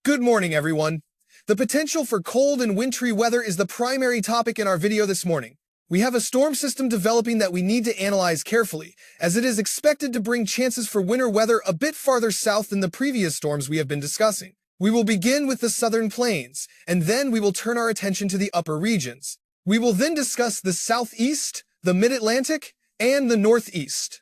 Good morning, everyone. The potential for cold and wintry weather is the primary topic in our video this morning. We have a storm system developing that we need to analyze carefully, as it is expected to bring chances for winter weather a bit farther south than the previous storms we have been discussing. We will begin with the southern plains, and then we will turn our attention to the upper regions. We will then discuss the southeast, the mid-Atlantic, and the northeast.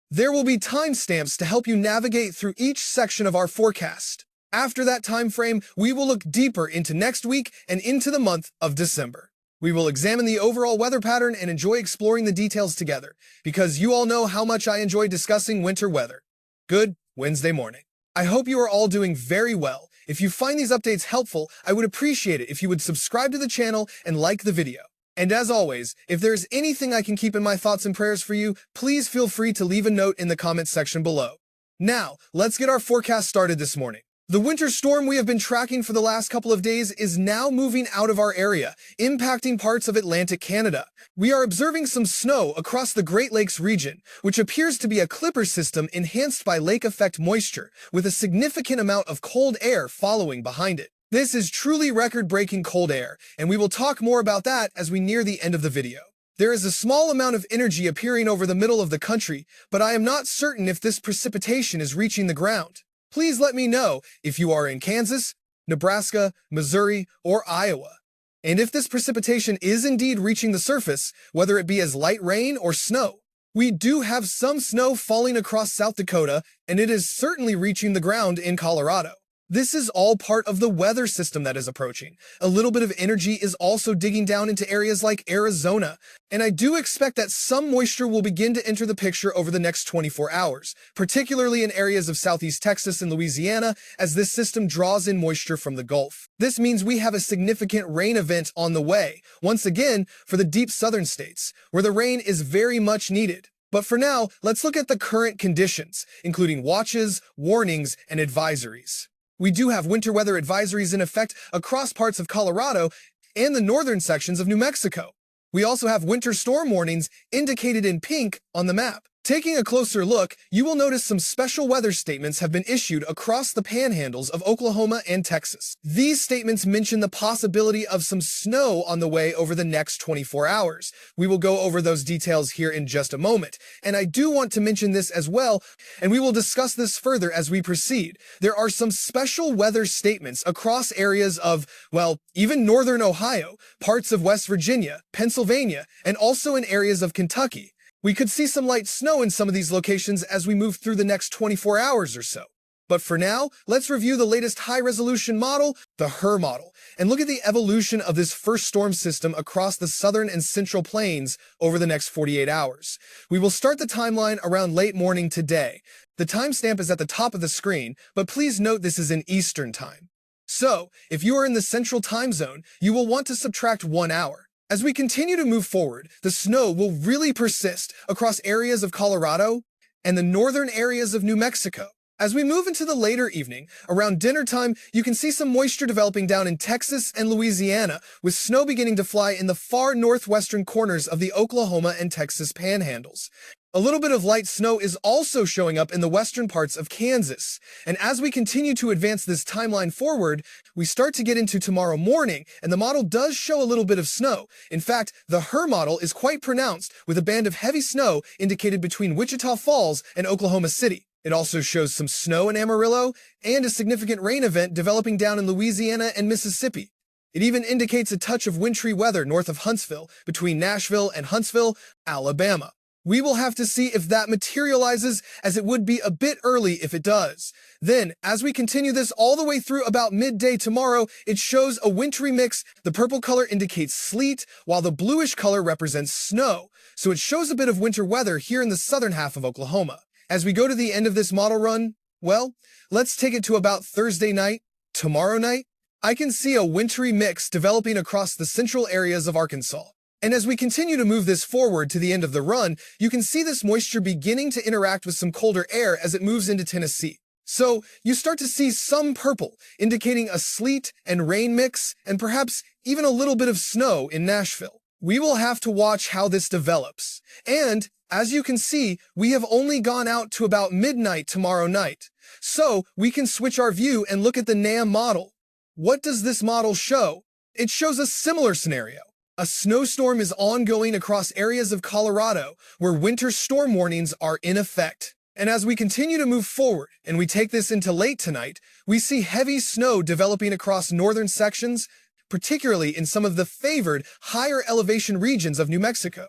There will be timestamps to help you navigate through each section of our forecast. After that time frame, we will look deeper into next week and into the month of December. We will examine the overall weather pattern and enjoy exploring the details together, because you all know how much I enjoy discussing winter weather. Good Wednesday morning. I hope you are all doing very well. If you find these updates helpful, I would appreciate it if you would subscribe to the channel and like the video. And as always, if there is anything I can keep in my thoughts and prayers for you, please feel free to leave a note in the comments section below. Now, let's get our forecast started this morning. The winter storm we have been tracking for the last couple of days is now moving out of our area, impacting parts of Atlantic Canada. We are observing some snow across the Great Lakes region, which appears to be a clipper system enhanced by lake effect moisture, with a significant amount of cold air following behind it. This is truly record-breaking cold air, and we will talk more about that as we near the end of the video. There is a small amount of energy appearing over the middle of the country, but I am not certain if this precipitation is reaching the ground. Please let me know if you are in Kansas, Nebraska, Missouri, or Iowa. And if this precipitation is indeed reaching the surface, whether it be as light rain or snow. We do have some snow falling across South Dakota, and it is certainly reaching the ground in Colorado. This is all part of the weather system that is approaching. A little bit of energy is also digging down into areas like Arizona, and I do expect that some moisture will begin to enter the picture over the next 24 hours, particularly in areas of southeast Texas and Louisiana, as this system draws in moisture from the Gulf. This means we have a significant rain event on the way, once again for the deep southern states, where the rain is very much needed. But for now, let's look at the current conditions, including watches, warnings, and advisories. We do have winter weather advisories in effect across parts of Colorado and the northern sections of New Mexico. We also have winter storm warnings indicated in pink on the map. Taking a closer look, you will notice some special weather statements have been issued across the panhandles of Oklahoma and Texas. These statements mention the possibility of some snow on the way over the next 24 hours. We will go over those details here in just a moment. And I do want to mention this as well, and we will discuss this further as we proceed. There are some special weather statements across areas of, well, even northern Ohio, parts of West Virginia, Pennsylvania, and also in areas of Kentucky. We could see some light snow in some of these locations as we move through the next 24 hours or so. But for now, let's review the latest high-resolution model, the HRRR model, and look at the evolution of this first storm system across the southern and central plains over the next 48 hours. We will start the timeline around late morning today. The timestamp is at the top of the screen, but please note this is in Eastern time. So, if you are in the central time zone, you will want to subtract 1 hour. As we continue to move forward, the snow will really persist across areas of Colorado and the northern areas of New Mexico. As we move into the later evening, around dinner time, you can see some moisture developing down in Texas and Louisiana, with snow beginning to fly in the far northwestern corners of the Oklahoma and Texas panhandles. A little bit of light snow is also showing up in the western parts of Kansas. And as we continue to advance this timeline forward, we start to get into tomorrow morning, and the model does show a little bit of snow. In fact, the HRRR model is quite pronounced, with a band of heavy snow indicated between Wichita Falls and Oklahoma City. It also shows some snow in Amarillo and a significant rain event developing down in Louisiana and Mississippi. It even indicates a touch of wintry weather north of Huntsville, between Nashville and Huntsville, Alabama. We will have to see if that materializes, as it would be a bit early if it does. Then, as we continue this all the way through about midday tomorrow, it shows a wintry mix. The purple color indicates sleet, while the bluish color represents snow. So it shows a bit of winter weather here in the southern half of Oklahoma. As we go to the end of this model run, well, let's take it to about Thursday night, tomorrow night. I can see a wintry mix developing across the central areas of Arkansas. And as we continue to move this forward to the end of the run, you can see this moisture beginning to interact with some colder air as it moves into Tennessee. So you start to see some purple, indicating a sleet and rain mix, and perhaps even a little bit of snow in Nashville. We will have to watch how this develops. And as you can see, we have only gone out to about midnight tomorrow night. So we can switch our view and look at the NAM model. What does this model show? It shows a similar scenario. A snowstorm is ongoing across areas of Colorado where winter storm warnings are in effect. And as we continue to move forward and we take this into late tonight, we see heavy snow developing across northern sections, particularly in some of the favored higher elevation regions of New Mexico.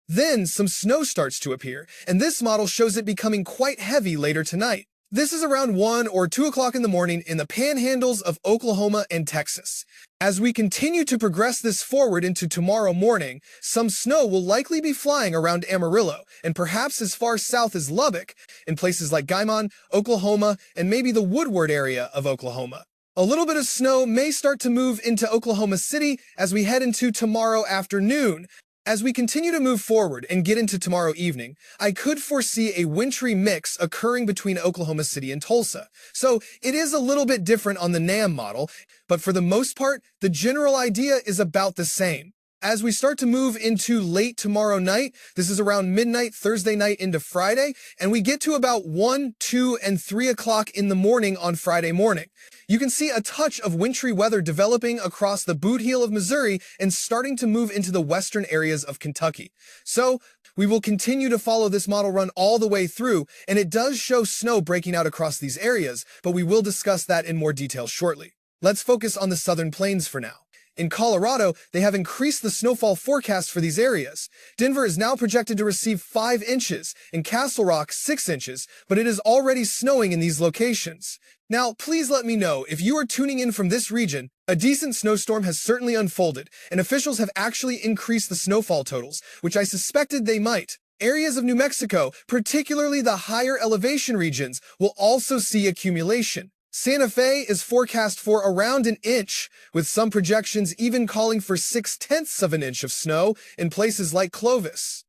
Then some snow starts to appear, and this model shows it becoming quite heavy later tonight. This is around 1 or 2 o'clock in the morning in the panhandles of Oklahoma and Texas. As we continue to progress this forward into tomorrow morning, some snow will likely be flying around Amarillo and perhaps as far south as Lubbock, in places like Guymon, Oklahoma, and maybe the Woodward area of Oklahoma. A little bit of snow may start to move into Oklahoma City as we head into tomorrow afternoon. As we continue to move forward and get into tomorrow evening, I could foresee a wintry mix occurring between Oklahoma City and Tulsa. So it is a little bit different on the NAM model, but for the most part, the general idea is about the same. As we start to move into late tomorrow night, this is around midnight Thursday night into Friday, and we get to about 1, 2, and 3 o'clock in the morning on Friday morning. You can see a touch of wintry weather developing across the Bootheel of Missouri and starting to move into the western areas of Kentucky. So we will continue to follow this model run all the way through, and it does show snow breaking out across these areas, but we will discuss that in more detail shortly. Let's focus on the southern plains for now. In Colorado, they have increased the snowfall forecast for these areas. Denver is now projected to receive 5 inches, and Castle Rock 6 inches, but it is already snowing in these locations. Now, please let me know if you are tuning in from this region. A decent snowstorm has certainly unfolded, and officials have actually increased the snowfall totals, which I suspected they might. Areas of New Mexico, particularly the higher elevation regions, will also see accumulation. Santa Fe is forecast for around an inch, with some projections even calling for 0.6 of an inch of snow in places like Clovis.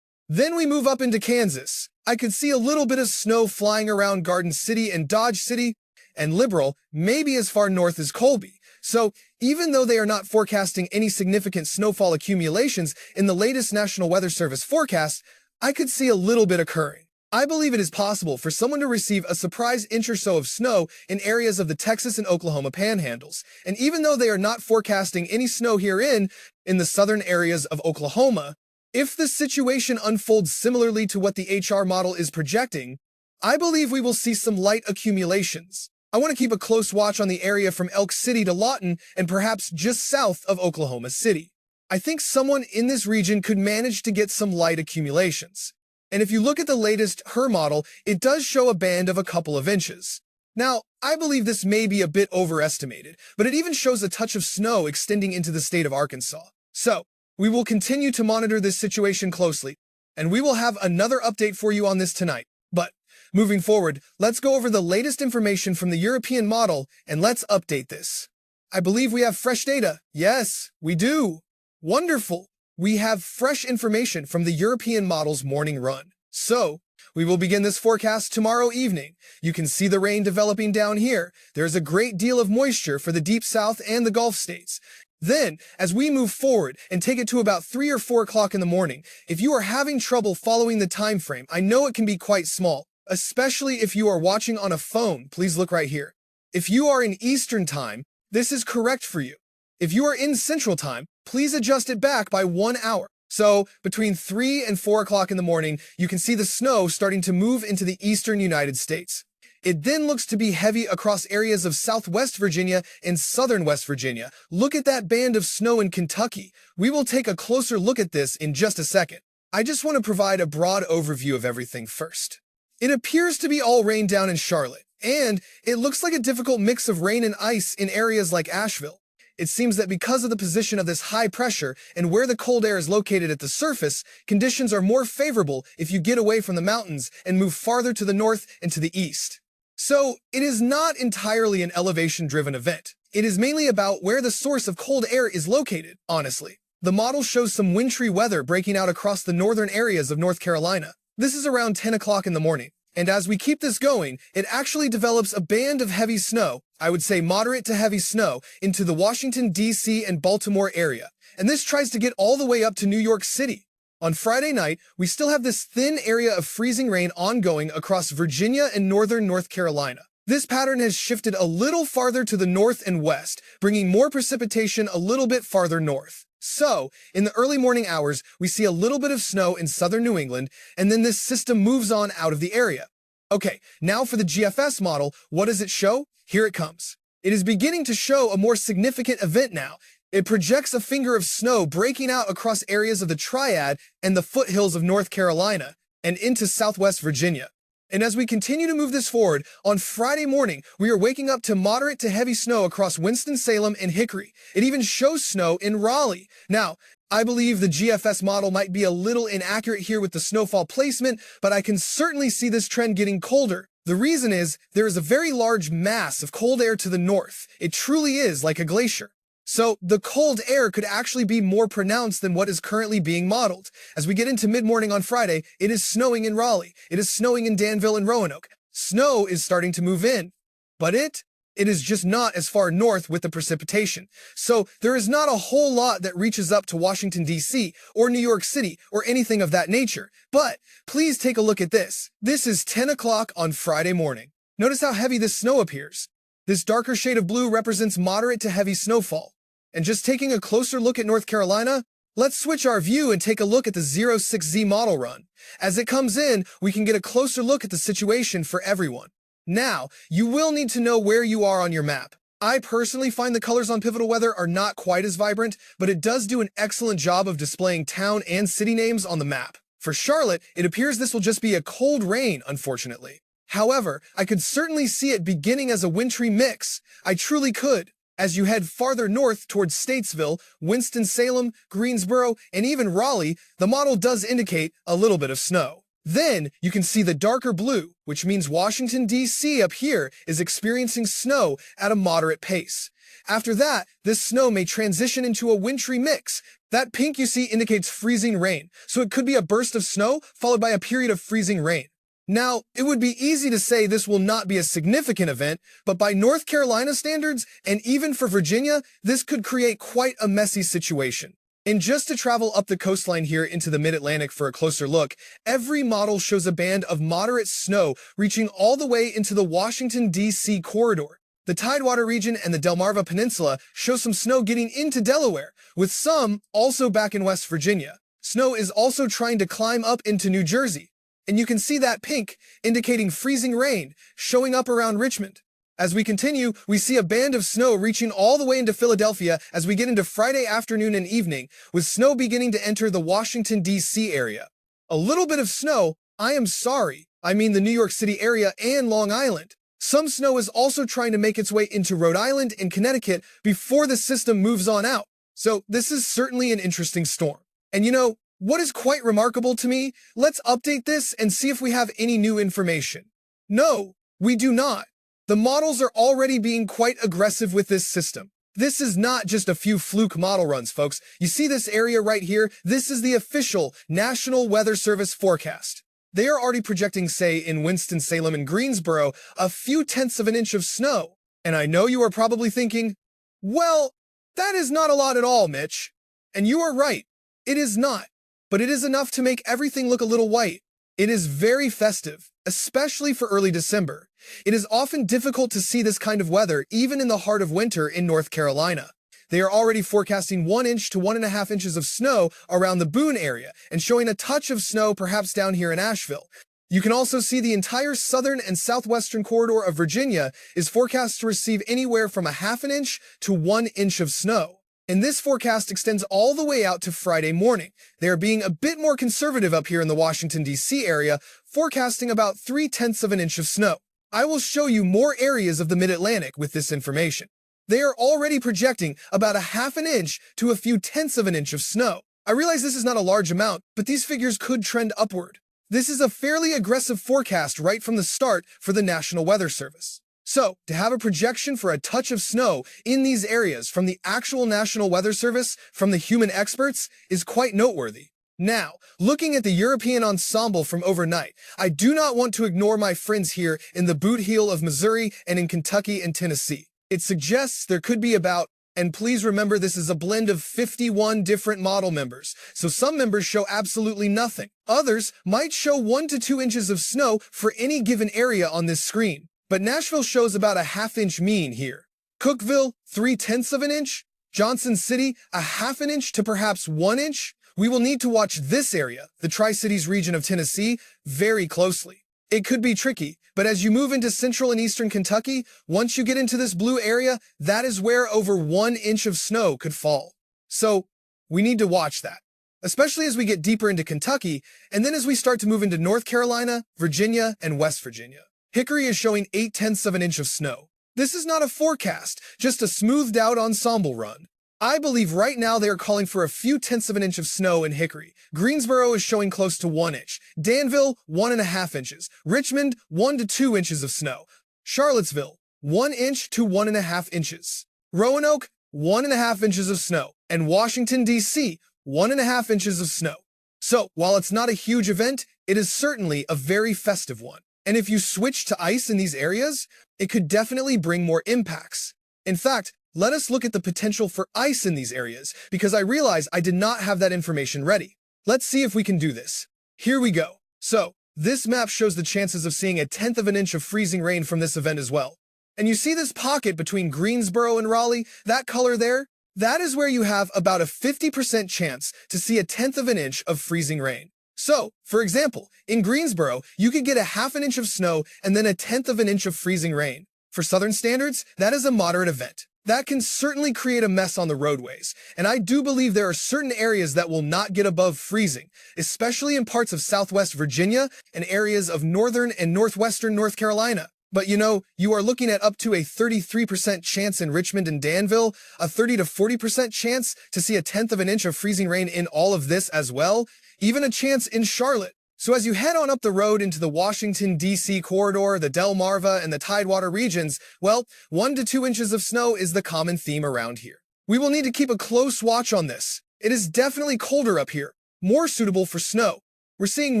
Then we move up into Kansas. I could see a little bit of snow flying around Garden City and Dodge City, and Liberal, maybe as far north as Colby. So even though they are not forecasting any significant snowfall accumulations in the latest National Weather Service forecast, I could see a little bit occurring. I believe it is possible for someone to receive a surprise inch or so of snow in areas of the Texas and Oklahoma panhandles. And even though they are not forecasting any snow herein in the southern areas of Oklahoma, if the situation unfolds similarly to what the HR model is projecting, I believe we will see some light accumulations. I want to keep a close watch on the area from Elk City to Lawton and perhaps just south of Oklahoma City. I think someone in this region could manage to get some light accumulations. And if you look at the latest HRRR model, it does show a band of a couple of inches. Now, I believe this may be a bit overestimated, but it even shows a touch of snow extending into the state of Arkansas. So, we will continue to monitor this situation closely, and we will have another update for you on this tonight. But, moving forward, let's go over the latest information from the European model, and let's update this. I believe we have fresh data. Yes, we do. Wonderful. We have fresh information from the European model's morning run. So, we will begin this forecast tomorrow evening. You can see the rain developing down here. There is a great deal of moisture for the Deep South and the Gulf states. Then, as we move forward and take it to about 3 or 4 o'clock in the morning, if you are having trouble following the time frame, I know it can be quite small, especially if you are watching on a phone. Please look right here. If you are in Eastern Time, this is correct for you. If you are in Central Time, please adjust it back by 1 hour. So, between 3 and 4 o'clock in the morning, you can see the snow starting to move into the eastern United States. It then looks to be heavy across areas of southwest Virginia and southern West Virginia. Look at that band of snow in Kentucky. We will take a closer look at this in just a second. I just want to provide a broad overview of everything first. It appears to be all rain down in Charlotte, and it looks like a difficult mix of rain and ice in areas like Asheville. It seems that because of the position of this high pressure and where the cold air is located at the surface, conditions are more favorable if you get away from the mountains and move farther to the north and to the east. So, it is not entirely an elevation-driven event. It is mainly about where the source of cold air is located, honestly. The model shows some wintry weather breaking out across the northern areas of North Carolina. This is around 10 o'clock in the morning. And as we keep this going, it actually develops a band of heavy snow, I would say moderate to heavy snow, into the Washington, D.C. and Baltimore area. And this tries to get all the way up to New York City. On Friday night, we still have this thin area of freezing rain ongoing across Virginia and northern North Carolina. This pattern has shifted a little farther to the north and west, bringing more precipitation a little bit farther north. So, in the early morning hours, we see a little bit of snow in southern New England, and then this system moves on out of the area. Okay, now for the GFS model, what does it show? Here it comes. It is beginning to show a more significant event now. It projects a finger of snow breaking out across areas of the Triad and the foothills of North Carolina and into southwest Virginia. And as we continue to move this forward, on Friday morning, we are waking up to moderate to heavy snow across Winston-Salem and Hickory. It even shows snow in Raleigh. Now, I believe the GFS model might be a little inaccurate here with the snowfall placement, but I can certainly see this trend getting colder. The reason is, there is a very large mass of cold air to the north. It truly is like a glacier. So, the cold air could actually be more pronounced than what is currently being modeled. As we get into mid-morning on Friday, it is snowing in Raleigh. It is snowing in Danville and Roanoke. Snow is starting to move in. But it is just not as far north with the precipitation. So, there is not a whole lot that reaches up to Washington, D.C., or New York City, or anything of that nature. But, please take a look at this. This is 10 o'clock on Friday morning. Notice how heavy this snow appears. This darker shade of blue represents moderate to heavy snowfall. And just taking a closer look at North Carolina, let's switch our view and take a look at the 06Z model run. As it comes in, we can get a closer look at the situation for everyone. Now, you will need to know where you are on your map. I personally find the colors on Pivotal Weather are not quite as vibrant, but it does do an excellent job of displaying town and city names on the map. For Charlotte, it appears this will just be a cold rain, unfortunately. However, I could certainly see it beginning as a wintry mix. I truly could. As you head farther north towards Statesville, Winston-Salem, Greensboro, and even Raleigh, the model does indicate a little bit of snow. Then, you can see the darker blue, which means Washington, D.C. up here is experiencing snow at a moderate pace. After that, this snow may transition into a wintry mix. That pink you see indicates freezing rain, so it could be a burst of snow followed by a period of freezing rain. Now, it would be easy to say this will not be a significant event, but by North Carolina standards, and even for Virginia, this could create quite a messy situation. And just to travel up the coastline here into the mid-Atlantic for a closer look, every model shows a band of moderate snow reaching all the way into the Washington, D.C. corridor. The Tidewater region and the Delmarva Peninsula show some snow getting into Delaware, with some also back in West Virginia. Snow is also trying to climb up into New Jersey. And you can see that pink, indicating freezing rain, showing up around Richmond. As we continue, we see a band of snow reaching all the way into Philadelphia as we get into Friday afternoon and evening, with snow beginning to enter the Washington, D.C. area. A little bit of snow, I am sorry, I mean the New York City area and Long Island. Some snow is also trying to make its way into Rhode Island and Connecticut before the system moves on out. So this is certainly an interesting storm. And you know, what is quite remarkable to me? Let's update this and see if we have any new information. No, we do not. The models are already being quite aggressive with this system. This is not just a few fluke model runs, folks. You see this area right here? This is the official National Weather Service forecast. They are already projecting, say, in Winston-Salem and Greensboro, a few tenths of an inch of snow. And I know you are probably thinking, well, that is not a lot at all, Mitch. And you are right. It is not. But it is enough to make everything look a little white. It is very festive, especially for early December. It is often difficult to see this kind of weather even in the heart of winter in North Carolina. They are already forecasting 1 inch to 1.5 inches of snow around the Boone area and showing a touch of snow perhaps down here in Asheville. You can also see the entire southern and southwestern corridor of Virginia is forecast to receive anywhere from 1/2 inch to 1 inch of snow. And this forecast extends all the way out to Friday morning. They are being a bit more conservative up here in the Washington, D.C. area, forecasting about 3/10 of an inch of snow. I will show you more areas of the mid-Atlantic with this information. They are already projecting about 1/2 inch to a few tenths of an inch of snow. I realize this is not a large amount, but these figures could trend upward. This is a fairly aggressive forecast right from the start for the National Weather Service. So, to have a projection for a touch of snow in these areas from the actual National Weather Service, from the human experts, is quite noteworthy. Now, looking at the European ensemble from overnight, I do not want to ignore my friends here in the Bootheel of Missouri and in Kentucky and Tennessee. It suggests there could be about, and please remember this is a blend of 51 different model members, so some members show absolutely nothing. Others might show 1 to 2 inches of snow for any given area on this screen. But Nashville shows about a ½ inch mean here. Cookeville, 3/10 of an inch. Johnson City, a ½ inch to perhaps 1 inch. We will need to watch this area, the Tri-Cities region of Tennessee, very closely. It could be tricky, but as you move into central and eastern Kentucky, once you get into this blue area, that is where over 1 inch of snow could fall. So we need to watch that, especially as we get deeper into Kentucky, and then as we start to move into North Carolina, Virginia, and West Virginia. Hickory is showing 0.8 of an inch of snow. This is not a forecast, just a smoothed out ensemble run. I believe right now they are calling for a few tenths of an inch of snow in Hickory. Greensboro is showing close to 1 inch. Danville, 1.5 inches. Richmond, 1 to 2 inches of snow. Charlottesville, 1 inch to 1.5 inches. Roanoke, 1.5 inches of snow. And Washington, D.C., 1.5 inches of snow. So, while it's not a huge event, it is certainly a very festive one. And if you switch to ice in these areas, it could definitely bring more impacts. In fact, let us look at the potential for ice in these areas, because I realize I did not have that information ready. Let's see if we can do this. Here we go. So, this map shows the chances of seeing 1/10 of an inch of freezing rain from this event as well. And you see this pocket between Greensboro and Raleigh, that color there? That is where you have about a 50% chance to see 1/10 of an inch of freezing rain. So, for example, in Greensboro, you could get a ½ an inch of snow and then 1/10 of an inch of freezing rain. For Southern standards, that is a moderate event. That can certainly create a mess on the roadways, and I do believe there are certain areas that will not get above freezing, especially in parts of Southwest Virginia and areas of northern and northwestern North Carolina. But you are looking at up to a 33% chance in Richmond and Danville, a 30 to 40% chance to see 1/10 of an inch of freezing rain in all of this as well, even a chance in Charlotte. So as you head on up the road into the Washington, D.C. corridor, the Delmarva, and the Tidewater regions, well, 1 to 2 inches of snow is the common theme around here. We will need to keep a close watch on this. It is definitely colder up here, more suitable for snow. We're seeing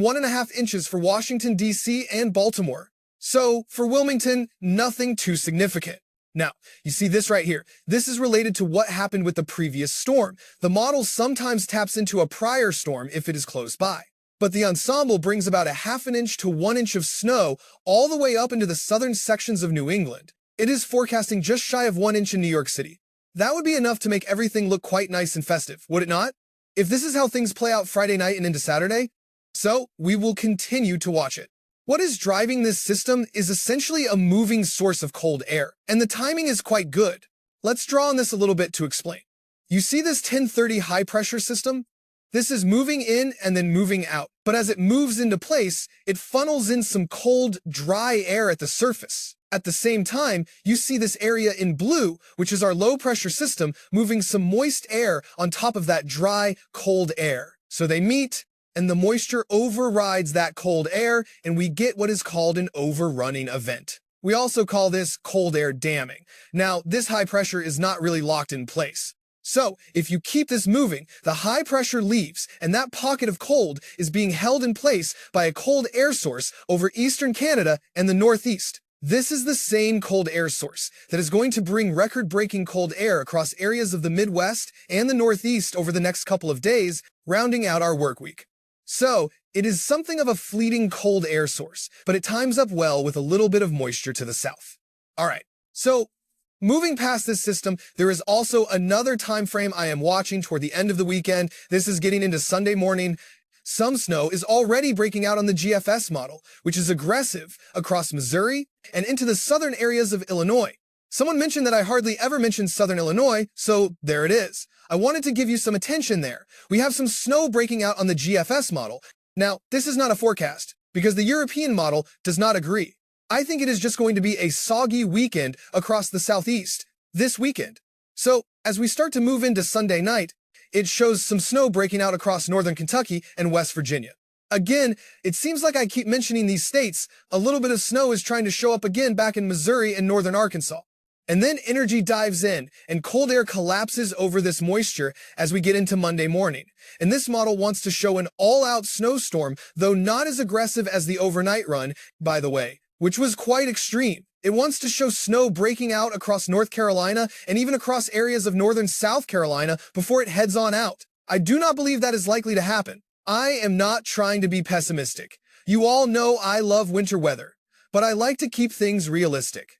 1.5 inches for Washington, D.C. and Baltimore. So, for Wilmington, nothing too significant. Now, you see this right here. This is related to what happened with the previous storm. The model sometimes taps into a prior storm if it is close by. But the ensemble brings about a ½ an inch to 1 inch of snow all the way up into the southern sections of New England. It is forecasting just shy of 1 inch in New York City. That would be enough to make everything look quite nice and festive, would it not? If this is how things play out Friday night and into Saturday, so we will continue to watch it. What is driving this system is essentially a moving source of cold air, and the timing is quite good. Let's draw on this a little bit to explain. You see this 1030 high-pressure system? This is moving in and then moving out, but as it moves into place, it funnels in some cold, dry air at the surface. At the same time, you see this area in blue, which is our low-pressure system, moving some moist air on top of that dry, cold air. So they meet, and the moisture overrides that cold air, and we get what is called an overrunning event. We also call this cold air damming. Now, this high pressure is not really locked in place. So, if you keep this moving, the high pressure leaves, and that pocket of cold is being held in place by a cold air source over eastern Canada and the northeast. This is the same cold air source that is going to bring record-breaking cold air across areas of the Midwest and the Northeast over the next couple of days, rounding out our work week. So, it is something of a fleeting cold air source, but it times up well with a little bit of moisture to the south. Alright, so moving past this system, there is also another time frame I am watching toward the end of the weekend. This is getting into Sunday morning. Some snow is already breaking out on the GFS model, which is aggressive across Missouri and into the southern areas of Illinois. Someone mentioned that I hardly ever mentioned southern Illinois, so there it is. I wanted to give you some attention there. We have some snow breaking out on the GFS model. Now, this is not a forecast, because the European model does not agree. I think it is just going to be a soggy weekend across the southeast this weekend. So, as we start to move into Sunday night, it shows some snow breaking out across northern Kentucky and West Virginia. Again, it seems like I keep mentioning these states. A little bit of snow is trying to show up again back in Missouri and northern Arkansas. And then energy dives in, and cold air collapses over this moisture as we get into Monday morning. And this model wants to show an all-out snowstorm, though not as aggressive as the overnight run, by the way, which was quite extreme. It wants to show snow breaking out across North Carolina and even across areas of northern South Carolina before it heads on out. I do not believe that is likely to happen. I am not trying to be pessimistic. You all know I love winter weather. but I like to keep things realistic.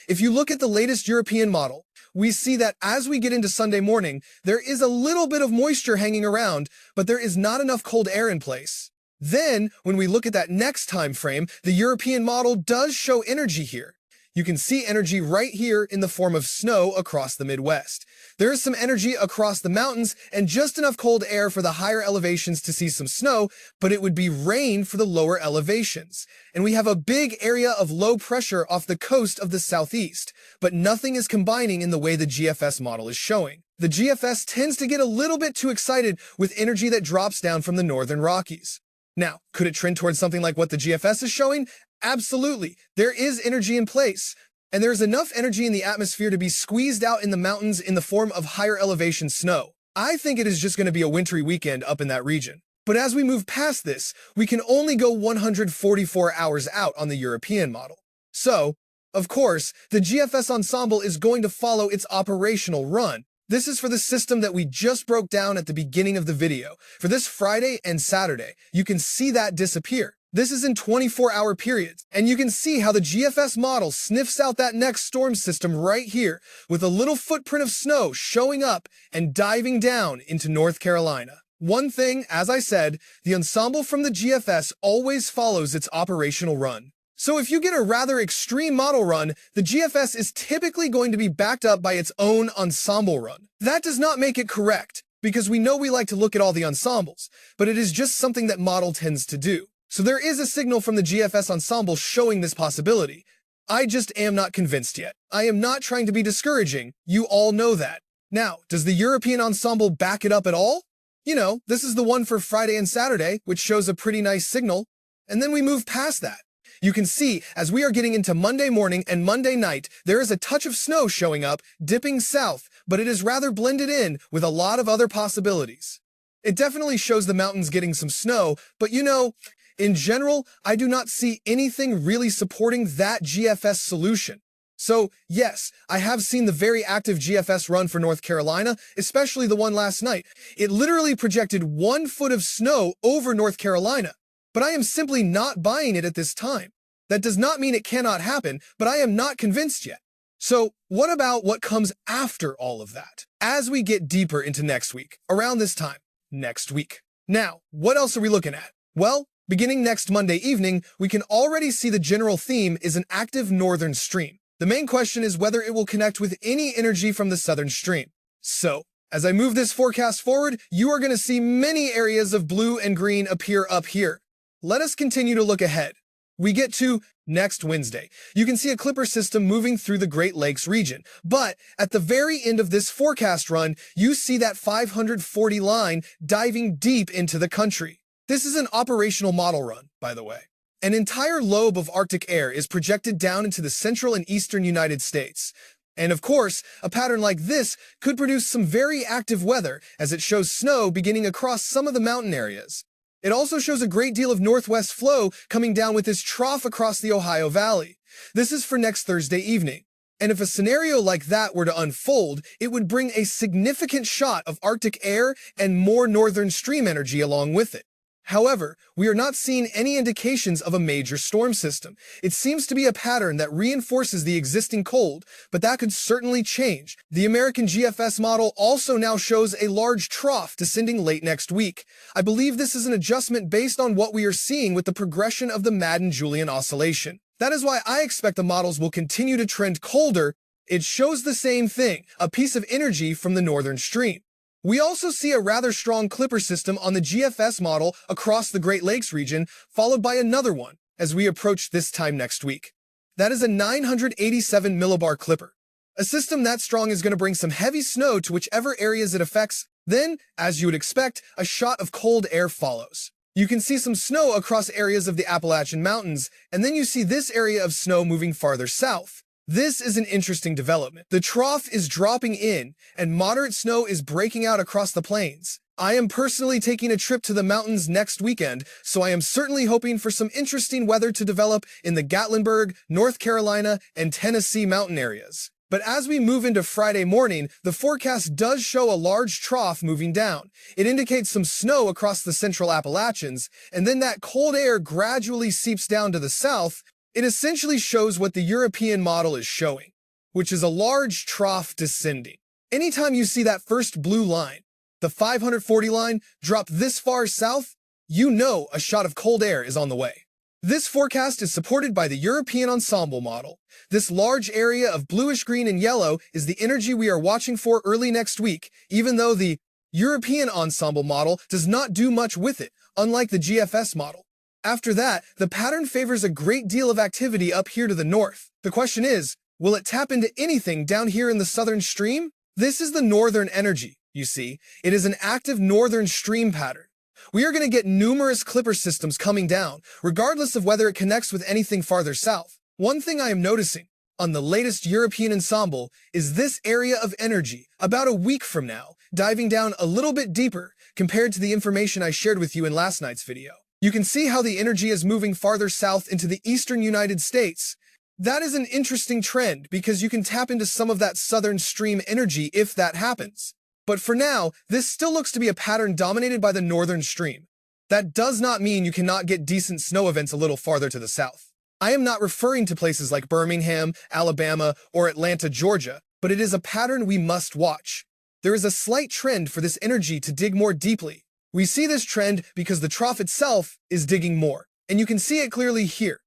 If you look at the latest European model, we see that as we get into Sunday morning, there is a little bit of moisture hanging around, but there is not enough cold air in place. Then, when we look at that next time frame, the European model does show energy here. You can see energy right here in the form of snow across the Midwest. There is some energy across the mountains and just enough cold air for the higher elevations to see some snow, but it would be rain for the lower elevations. And we have a big area of low pressure off the coast of the southeast, but nothing is combining in the way the GFS model is showing. The GFS tends to get a little bit too excited with energy that drops down from the northern Rockies. Now, could it trend towards something like what the GFS is showing? Absolutely. There is energy in place, and there is enough energy in the atmosphere to be squeezed out in the mountains in the form of higher elevation snow. I think it is just going to be a wintry weekend up in that region. But as we move past this, we can only go 144 hours out on the European model. So, of course, the GFS ensemble is going to follow its operational run. This is for the system that we just broke down at the beginning of the video. For this Friday and Saturday, you can see that disappear. This is in 24-hour periods, and you can see how the GFS model sniffs out that next storm system right here, with a little footprint of snow showing up and diving down into North Carolina. One thing, as I said, the ensemble from the GFS always follows its operational run. So if you get a rather extreme model run, the GFS is typically going to be backed up by its own ensemble run. That does not make it correct, because we know we like to look at all the ensembles, but it is just something that model tends to do. So there is a signal from the GFS ensemble showing this possibility. I just am not convinced yet. I am not trying to be discouraging. You all know that. Now, does the European ensemble back it up at all? You know, this is the one for Friday and Saturday, which shows a pretty nice signal. And then we move past that. You can see, as we are getting into Monday morning and Monday night, there is a touch of snow showing up, dipping south, but it is rather blended in with a lot of other possibilities. It definitely shows the mountains getting some snow, but you know, in general, I do not see anything really supporting that GFS solution. So, yes, I have seen the very active GFS run for North Carolina, especially the one last night. It literally projected 1 foot of snow over North Carolina. But I am simply not buying it at this time. That does not mean it cannot happen, but I am not convinced yet. So, what about what comes after all of that? As we get deeper into next week, around this time, next week. Now, what else are we looking at? Well, beginning next Monday evening, we can already see the general theme is an active northern stream. The main question is whether it will connect with any energy from the southern stream. So, as I move this forecast forward, you are going to see many areas of blue and green appear up here. Let us continue to look ahead. We get to next Wednesday. You can see a clipper system moving through the Great Lakes region, but at the very end of this forecast run, you see that 540 line diving deep into the country. This is an operational model run, by the way. An entire lobe of Arctic air is projected down into the central and eastern United States. And of course, a pattern like this could produce some very active weather as it shows snow beginning across some of the mountain areas. It also shows a great deal of northwest flow coming down with this trough across the Ohio Valley. This is for next Thursday evening. And if a scenario like that were to unfold, it would bring a significant shot of Arctic air and more northern stream energy along with it. However, we are not seeing any indications of a major storm system. It seems to be a pattern that reinforces the existing cold, but that could certainly change. The American GFS model also now shows a large trough descending late next week. I believe this is an adjustment based on what we are seeing with the progression of the Madden-Julian oscillation. That is why I expect the models will continue to trend colder. It shows the same thing, a piece of energy from the northern stream. We also see a rather strong clipper system on the GFS model across the Great Lakes region, followed by another one as we approach this time next week. That is a 987 millibar clipper. A system that strong is going to bring some heavy snow to whichever areas it affects. Then, as you would expect, a shot of cold air follows. You can see some snow across areas of the Appalachian Mountains, and then you see this area of snow moving farther south. This is an interesting development. The trough is dropping in, and moderate snow is breaking out across the plains. I am personally taking a trip to the mountains next weekend, so I am certainly hoping for some interesting weather to develop in the Gatlinburg, North Carolina, and Tennessee mountain areas. But as we move into Friday morning, the forecast does show a large trough moving down. It indicates some snow across the central Appalachians, and then that cold air gradually seeps down to the south, It essentially shows what the European model is showing, which is a large trough descending. Anytime you see that first blue line, the 540 line, drop this far south, you know a shot of cold air is on the way. This forecast is supported by the European ensemble model. This large area of bluish green and yellow is the energy we are watching for early next week, even though the European ensemble model does not do much with it, unlike the GFS model. After that, the pattern favors a great deal of activity up here to the north. The question is, will it tap into anything down here in the southern stream? This is the northern energy, you see. It is an active northern stream pattern. We are going to get numerous clipper systems coming down, regardless of whether it connects with anything farther south. One thing I am noticing on the latest European ensemble is this area of energy, about a week from now, diving down a little bit deeper compared to the information I shared with you in last night's video. You can see how the energy is moving farther south into the eastern United States. That is an interesting trend because you can tap into some of that southern stream energy if that happens. But for now, this still looks to be a pattern dominated by the northern stream. That does not mean you cannot get decent snow events a little farther to the south. I am not referring to places like Birmingham, Alabama, or Atlanta, Georgia, but it is a pattern we must watch. There is a slight trend for this energy to dig more deeply. We see this trend because the trough itself is digging more, and you can see it clearly here.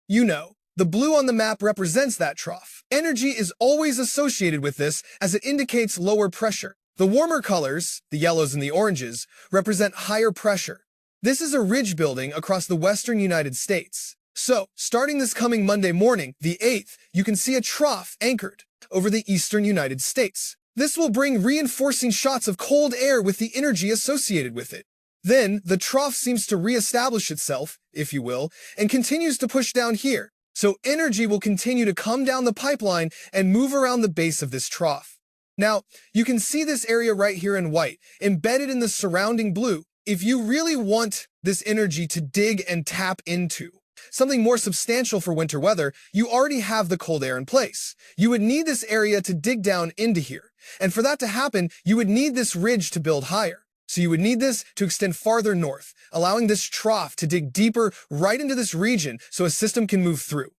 You know, the blue on the map represents that trough. Energy is always associated with this as it indicates lower pressure. The warmer colors, the yellows and the oranges, represent higher pressure. This is a ridge building across the western United States. So, starting this coming Monday morning, the 8th, you can see a trough anchored over the eastern United States. This will bring reinforcing shots of cold air with the energy associated with it. Then, the trough seems to reestablish itself, if you will, and continues to push down here. So energy will continue to come down the pipeline and move around the base of this trough. Now, you can see this area right here in white, embedded in the surrounding blue. If you really want this energy to dig and tap into something more substantial for winter weather, you already have the cold air in place. You would need this area to dig down into here. And for that to happen, you would need this ridge to build higher. So you would need this to extend farther north, allowing this trough to dig deeper right into this region so a system can move through.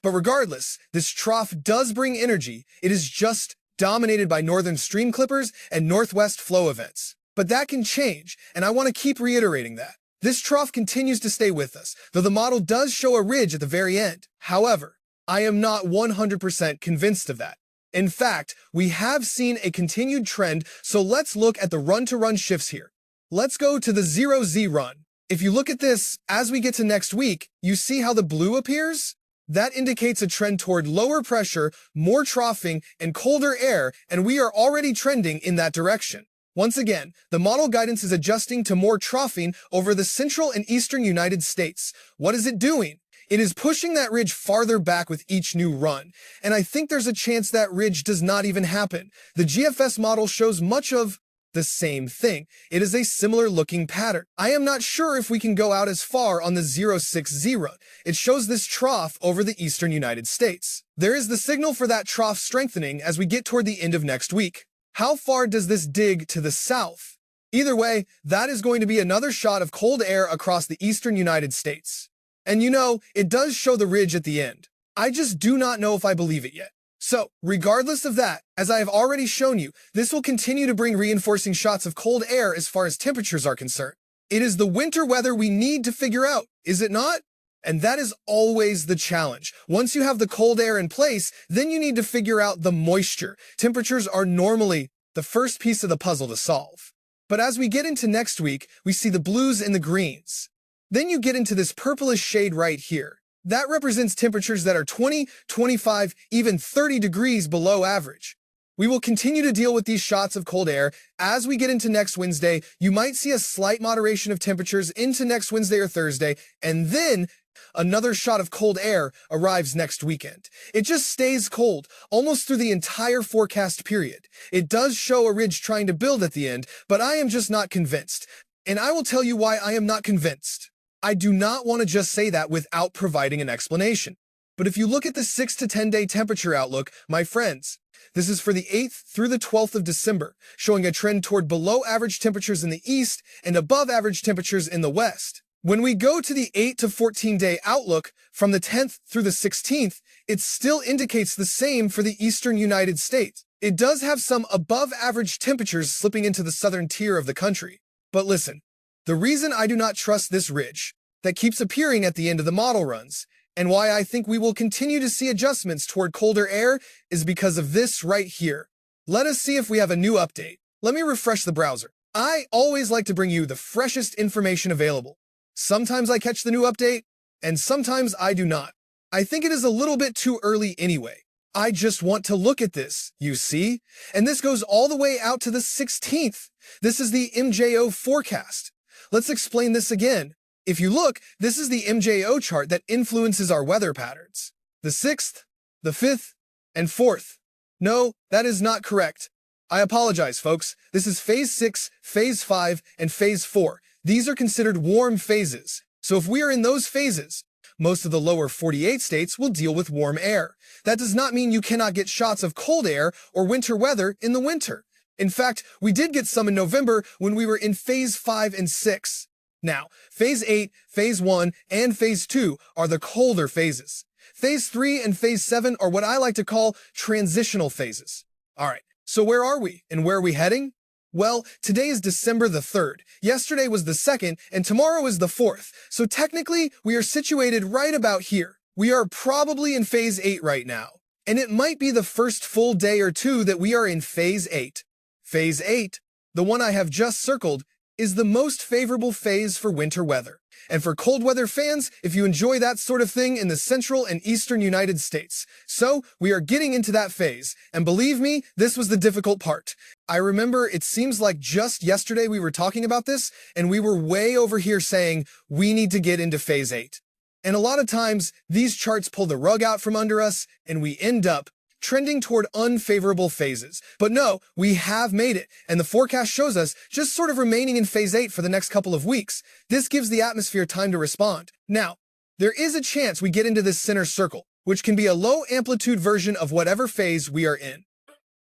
But regardless, this trough does bring energy. It is just dominated by northern stream clippers and northwest flow events. But that can change, and I want to keep reiterating that. This trough continues to stay with us, though the model does show a ridge at the very end. However, I am not 100% convinced of that. In fact, we have seen a continued trend, so let's look at the run-to-run shifts here. Let's go to the 0Z run. If you look at this, as we get to next week, you see how the blue appears? That indicates a trend toward lower pressure, more troughing, and colder air, and we are already trending in that direction. Once again, the model guidance is adjusting to more troughing over the central and eastern United States. What is it doing? It is pushing that ridge farther back with each new run, and I think there's a chance that ridge does not even happen. The GFS model shows much of the same thing. It is a similar looking pattern. I am not sure if we can go out as far on the 060. It shows this trough over the eastern United States. There is the signal for that trough strengthening as we get toward the end of next week. How far does this dig to the south? Either way, that is going to be another shot of cold air across the eastern United States. And you know, it does show the ridge at the end. I just do not know if I believe it yet. So, regardless of that, as I have already shown you, this will continue to bring reinforcing shots of cold air as far as temperatures are concerned. It is the winter weather we need to figure out, is it not? And that is always the challenge. Once you have the cold air in place, then you need to figure out the moisture. Temperatures are normally the first piece of the puzzle to solve. But as we get into next week, we see the blues and the greens. Then you get into this purplish shade right here. That represents temperatures that are 20, 25, even 30 degrees below average. We will continue to deal with these shots of cold air. As we get into next Wednesday, you might see a slight moderation of temperatures into next Wednesday or Thursday, and then another shot of cold air arrives next weekend. It just stays cold almost through the entire forecast period. It does show a ridge trying to build at the end, but I am just not convinced. And I will tell you why I am not convinced. I do not want to just say that without providing an explanation. But if you look at the 6 to 10 day temperature outlook, my friends, this is for the 8th through the 12th of December, showing a trend toward below average temperatures in the east and above average temperatures in the west. When we go to the 8 to 14-day outlook from the 10th through the 16th, it still indicates the same for the eastern United States. It does have some above-average temperatures slipping into the southern tier of the country. But listen, the reason I do not trust this ridge that keeps appearing at the end of the model runs, and why I think we will continue to see adjustments toward colder air, is because of this right here. Let us see if we have a new update. Let me refresh the browser. I always like to bring you the freshest information available. Sometimes I catch the new update, and sometimes I do not. I think it is a little bit too early anyway. I just want to look at this, you see? And this goes all the way out to the 16th. This is the MJO forecast. Let's explain this again. If you look, this is the MJO chart that influences our weather patterns. The 6th, the 5th, and 4th. No, that is not correct. I apologize, folks. This is Phase 6, Phase 5, and Phase 4. These are considered warm phases. So if we are in those phases, most of the lower 48 states will deal with warm air. That does not mean you cannot get shots of cold air or winter weather in the winter. In fact, we did get some in November when we were in Phase 5 and 6. Now, Phase 8, Phase 1, and Phase 2 are the colder phases. Phase 3 and Phase 7 are what I like to call transitional phases. All right, so where are we and where are we heading? Well, today is December the 3rd, yesterday was the 2nd, and tomorrow is the 4th. So technically, we are situated right about here. We are probably in Phase 8 right now. And it might be the first full day or two that we are in Phase 8. Phase 8, the one I have just circled, is the most favorable phase for winter weather. And for cold weather fans, if you enjoy that sort of thing in the central and eastern United States. So, we are getting into that phase. And believe me, this was the difficult part. I remember it seems like just yesterday we were talking about this, and we were way over here saying, we need to get into Phase 8. And a lot of times, these charts pull the rug out from under us, and we end up trending toward unfavorable phases. But no, we have made it, and the forecast shows us just sort of remaining in Phase 8 for the next couple of weeks. This gives the atmosphere time to respond. Now, there is a chance we get into this center circle, which can be a low-amplitude version of whatever phase we are in.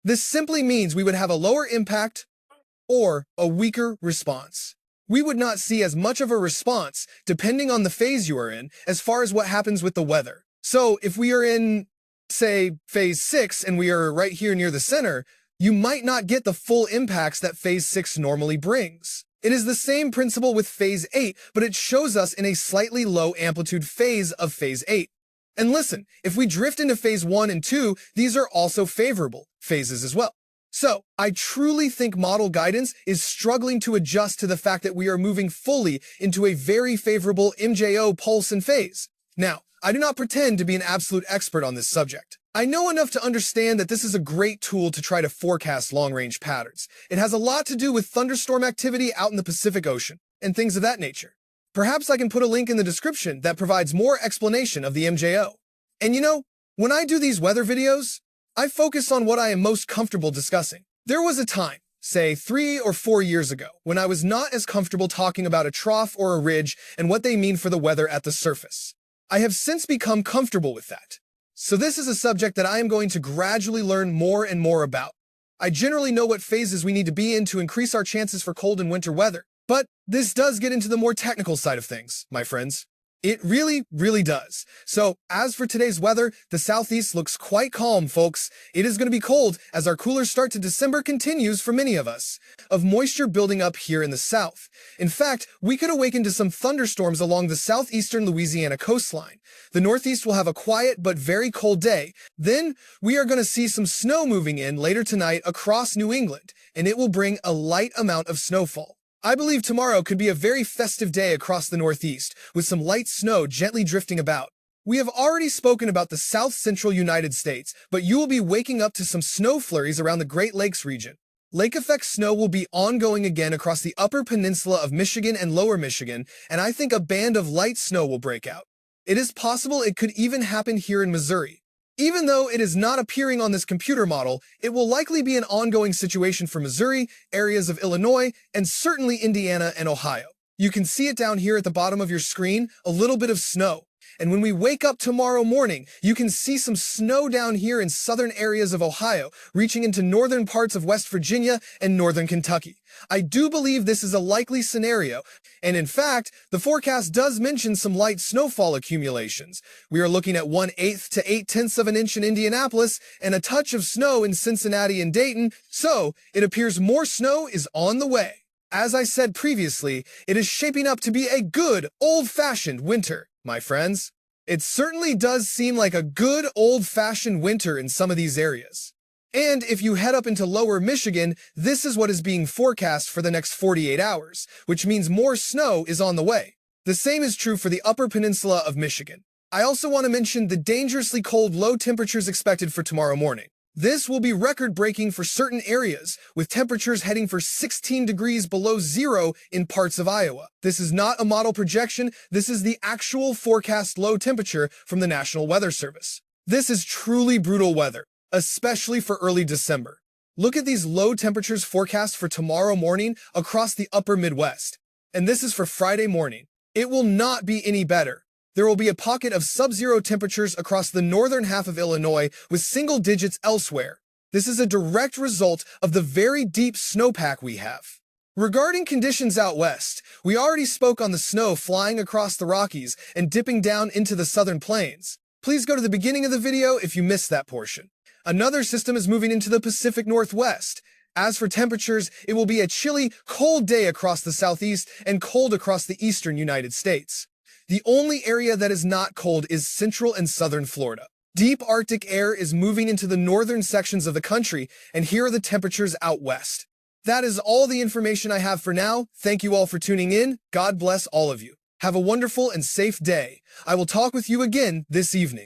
This simply means we would have a lower impact or a weaker response. We would not see as much of a response, depending on the phase you are in, as far as what happens with the weather. So if we are in, say, Phase 6 and we are right here near the center, you might not get the full impacts that Phase 6 normally brings. It is the same principle with Phase 8, but it shows us in a slightly low amplitude phase of Phase 8. And listen, if we drift into Phase 1 and 2, these are also favorable phases as well. So, I truly think model guidance is struggling to adjust to the fact that we are moving fully into a very favorable MJO pulse and phase. Now, I do not pretend to be an absolute expert on this subject. I know enough to understand that this is a great tool to try to forecast long-range patterns. It has a lot to do with thunderstorm activity out in the Pacific Ocean and things of that nature. Perhaps I can put a link in the description that provides more explanation of the MJO. And you know, when I do these weather videos, I focus on what I am most comfortable discussing. There was a time, say 3 or 4 years ago, when I was not as comfortable talking about a trough or a ridge and what they mean for the weather at the surface. I have since become comfortable with that. So this is a subject that I am going to gradually learn more and more about. I generally know what phases we need to be in to increase our chances for cold and winter weather, but this does get into the more technical side of things, my friends. It really, really does. So, as for today's weather, the southeast looks quite calm, folks. It is going to be cold as our cooler start to December continues for many of us, of moisture building up here in the south. In fact, we could awaken to some thunderstorms along the southeastern Louisiana coastline. The northeast will have a quiet but very cold day. Then, we are going to see some snow moving in later tonight across New England, and it will bring a light amount of snowfall. I believe tomorrow could be a very festive day across the Northeast, with some light snow gently drifting about. We have already spoken about the south-central United States, but you will be waking up to some snow flurries around the Great Lakes region. Lake-effect snow will be ongoing again across the upper peninsula of Michigan and lower Michigan, and I think a band of light snow will break out. It is possible it could even happen here in Missouri. Even though it is not appearing on this computer model, it will likely be an ongoing situation for Missouri, areas of Illinois, and certainly Indiana and Ohio. You can see it down here at the bottom of your screen, a little bit of snow. And when we wake up tomorrow morning, you can see some snow down here in southern areas of Ohio, reaching into northern parts of West Virginia and northern Kentucky. I do believe this is a likely scenario, and in fact, the forecast does mention some light snowfall accumulations. We are looking at 1/8 to 8/10 of an inch in Indianapolis and a touch of snow in Cincinnati and Dayton, so it appears more snow is on the way. As I said previously, it is shaping up to be a good, old-fashioned winter, my friends. It certainly does seem like a good, old-fashioned winter in some of these areas. And if you head up into lower Michigan, this is what is being forecast for the next 48 hours, which means more snow is on the way. The same is true for the upper peninsula of Michigan. I also want to mention the dangerously cold low temperatures expected for tomorrow morning. This will be record-breaking for certain areas, with temperatures heading for 16 degrees below zero in parts of Iowa. This is not a model projection, this is the actual forecast low temperature from the National Weather Service. This is truly brutal weather, especially for early December. Look at these low temperatures forecast for tomorrow morning across the upper Midwest. And this is for Friday morning. It will not be any better. There will be a pocket of sub-zero temperatures across the northern half of Illinois with single digits elsewhere. This is a direct result of the very deep snowpack we have. Regarding conditions out west, we already spoke on the snow flying across the Rockies and dipping down into the southern plains. Please go to the beginning of the video if you missed that portion. Another system is moving into the Pacific Northwest. As for temperatures, it will be a chilly, cold day across the southeast and cold across the eastern United States. The only area that is not cold is central and southern Florida. Deep Arctic air is moving into the northern sections of the country, and here are the temperatures out west. That is all the information I have for now. Thank you all for tuning in. God bless all of you. Have a wonderful and safe day. I will talk with you again this evening.